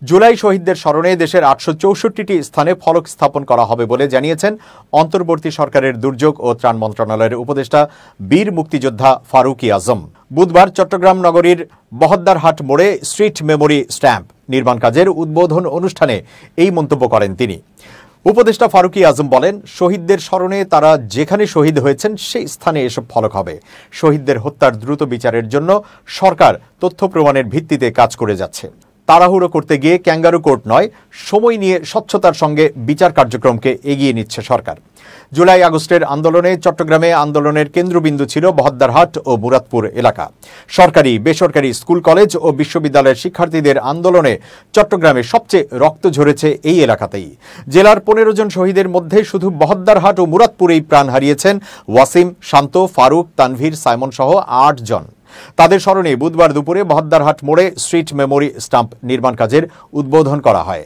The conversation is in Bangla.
জুলাই শহীদদের স্মরণে দেশের ৮৬৪টি স্থানে ফলক স্থাপন করা হবে বলে জানিয়েছেন অন্তর্বর্তী সরকারের দুর্যোগ ও ত্রাণ মন্ত্রণালয়ের উপদেষ্টা বীর মুক্তিযোদ্ধা ফারুকী আজম। বুধবার চট্টগ্রাম নগরীর বহদ্দারহাট মোড়ে স্ট্রিট মেমোরি স্ট্যাম্প নির্মাণ কাজের উদ্বোধন অনুষ্ঠানে এই মন্তব্য করেন তিনি। উপদেষ্টা ফারুকী আজম বলেন, শহীদদের স্মরণে তারা যেখানে শহীদ হয়েছেন সেই স্থানে এসব ফলক হবে। শহীদদের হত্যার দ্রুত বিচারের জন্য সরকার তথ্য প্রমাণের ভিত্তিতে কাজ করে যাচ্ছে। তাড়াহুড়ো করতে গিয়ে ক্যাঙ্গারু কোর্ট নয়, সময় নিয়ে স্বচ্ছতার সঙ্গে বিচার কার্যক্রমকে এগিয়ে নিচ্ছে সরকার। জুলাই আগস্টের আন্দোলনে চট্টগ্রামে আন্দোলনের কেন্দ্রবিন্দু ছিল বহদ্দারহাট ও মুরাদপুর এলাকা। সরকারি বেসরকারি স্কুল কলেজ ও বিশ্ববিদ্যালয়ের শিক্ষার্থীদের আন্দোলনে চট্টগ্রামে সবচেয়ে রক্ত ঝরেছে এই এলাকাতেই। জেলার ১৫ জন শহীদের মধ্যে শুধু বহদ্দারহাট ও মুরাদপুরেই প্রাণ হারিয়েছেন ওয়াসিম, শান্ত, ফারুক, তানভীর, সাইমন সহ ৮ জন। তাদের স্মরণে বুধবার দুপুরে বহদ্দারহাট মোড়ে স্ট্রিট মেমোরি স্টাম্প নির্মাণ কাজের উদ্বোধন করা হয়।